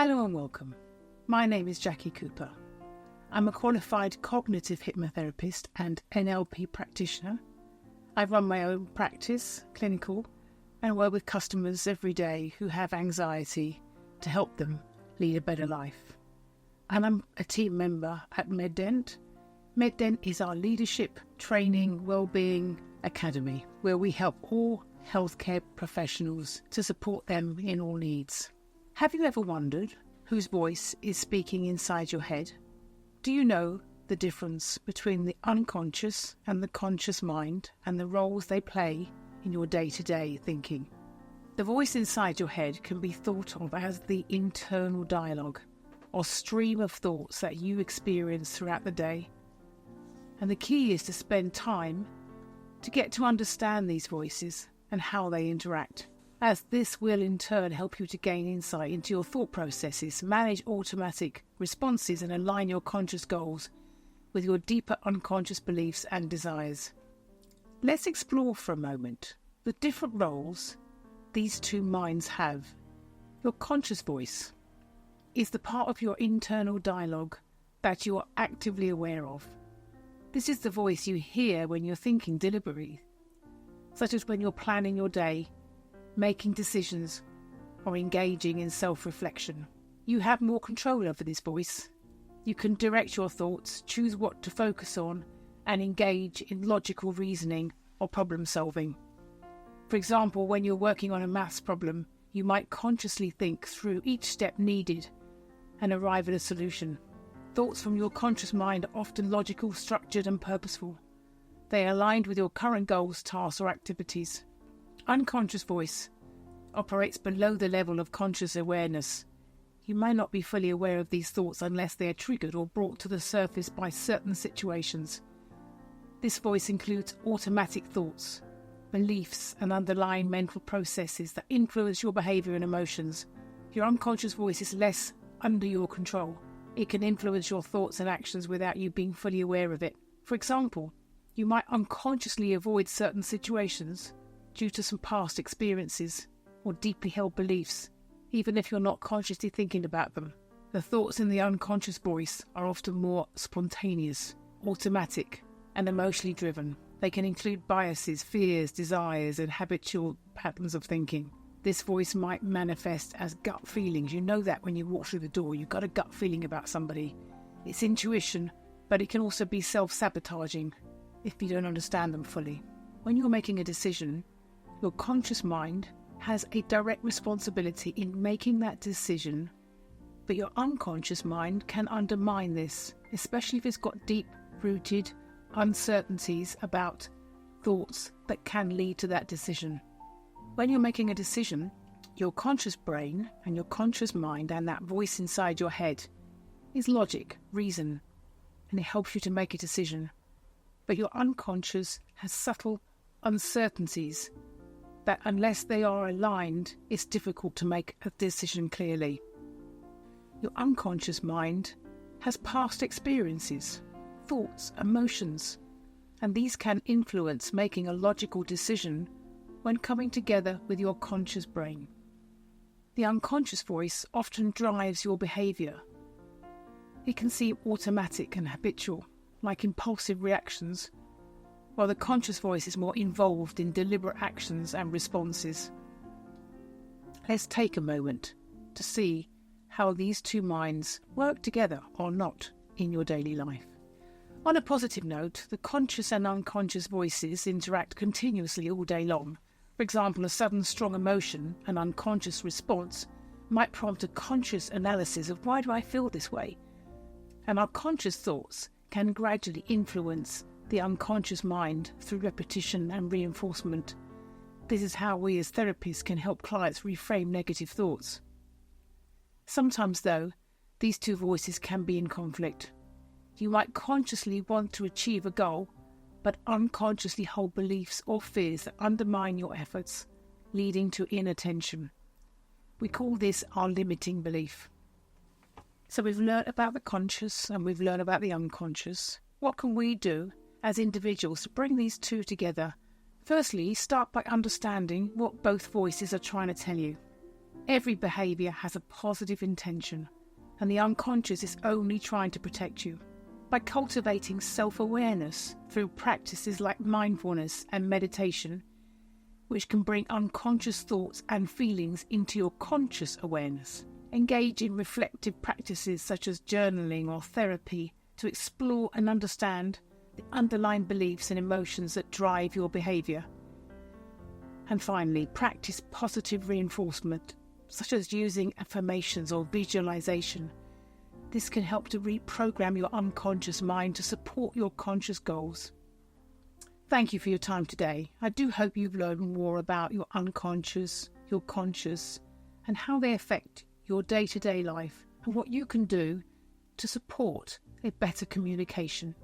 Hello and welcome. My name is Jackie Cooper. I'm a qualified cognitive hypnotherapist and NLP practitioner. I run my own practice, clinical, and work with customers every day who have anxiety to help them lead a better life. And I'm a team member at MedDent. MedDent is our leadership, training, wellbeing academy, where we help all healthcare professionals to support them in all needs. Have you ever wondered whose voice is speaking inside your head? Do you know the difference between the unconscious and the conscious mind and the roles they play in your day-to-day thinking? The voice inside your head can be thought of as the internal dialogue or stream of thoughts that you experience throughout the day. And the key is to spend time to get to understand these voices and how they interact, as this will in turn help you to gain insight into your thought processes, manage automatic responses and align your conscious goals with your deeper unconscious beliefs and desires. Let's explore for a moment the different roles these two minds have. Your conscious voice is the part of your internal dialogue that you are actively aware of. This is the voice you hear when you're thinking deliberately, such as when you're planning your day, making decisions, or engaging in self-reflection. You have more control over this voice. You can direct your thoughts, choose what to focus on, and engage in logical reasoning or problem solving. For example, when you're working on a maths problem, you might consciously think through each step needed and arrive at a solution. Thoughts from your conscious mind are often logical, structured, and purposeful. They are aligned with your current goals, tasks, or activities. Unconscious voice operates below the level of conscious awareness. You may not be fully aware of these thoughts unless they are triggered or brought to the surface by certain situations. This voice includes automatic thoughts, beliefs, and underlying mental processes that influence your behaviour and emotions. Your unconscious voice is less under your control. It can influence your thoughts and actions without you being fully aware of it. For example, you might unconsciously avoid certain situations due to some past experiences or deeply held beliefs, even if you're not consciously thinking about them. The thoughts in the unconscious voice are often more spontaneous, automatic, and emotionally driven. They can include biases, fears, desires, and habitual patterns of thinking. This voice might manifest as gut feelings. You know that when you walk through the door, you've got a gut feeling about somebody. It's intuition, but it can also be self-sabotaging if you don't understand them fully. When you're making a decision, your conscious mind has a direct responsibility in making that decision, but your unconscious mind can undermine this, especially if it's got deep-rooted uncertainties about thoughts that can lead to that decision. When you're making a decision, your conscious brain and your conscious mind and that voice inside your head is logic, reason, and it helps you to make a decision. But your unconscious has subtle uncertainties that unless they are aligned, it's difficult to make a decision clearly. Your unconscious mind has past experiences, thoughts, emotions, and these can influence making a logical decision when coming together with your conscious brain. The unconscious voice often drives your behaviour. It can seem automatic and habitual, like impulsive reactions, while the conscious voice is more involved in deliberate actions and responses. Let's take a moment to see how these two minds work together or not in your daily life. On a positive note, the conscious and unconscious voices interact continuously all day long. For example, a sudden strong emotion, an unconscious response, might prompt a conscious analysis of why do I feel this way? And our conscious thoughts can gradually influence the unconscious mind through repetition and reinforcement. This is how we as therapists can help clients reframe negative thoughts. Sometimes, though, these two voices can be in conflict. You might consciously want to achieve a goal, but unconsciously hold beliefs or fears that undermine your efforts, leading to inattention. We call this our limiting belief. So we've learned about the conscious and we've learned about the unconscious. What can we do as individuals to bring these two together? Firstly, start by understanding what both voices are trying to tell you. Every behaviour has a positive intention, and the unconscious is only trying to protect you. By cultivating self-awareness through practices like mindfulness and meditation, which can bring unconscious thoughts and feelings into your conscious awareness, engage in reflective practices such as journaling or therapy to explore and understand the underlying beliefs and emotions that drive your behaviour. And finally, practice positive reinforcement, such as using affirmations or visualization. This can help to reprogram your unconscious mind to support your conscious goals. Thank you for your time today. I do hope you've learned more about your unconscious, your conscious, and how they affect your day-to-day life and what you can do to support a better communication.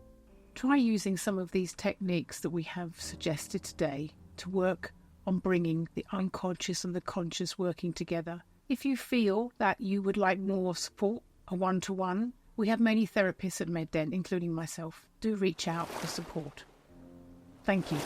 Try using some of these techniques that we have suggested today to work on bringing the unconscious and the conscious working together. If you feel that you would like more support, a one-to-one, we have many therapists at MedDent, including myself. Do reach out for support. Thank you.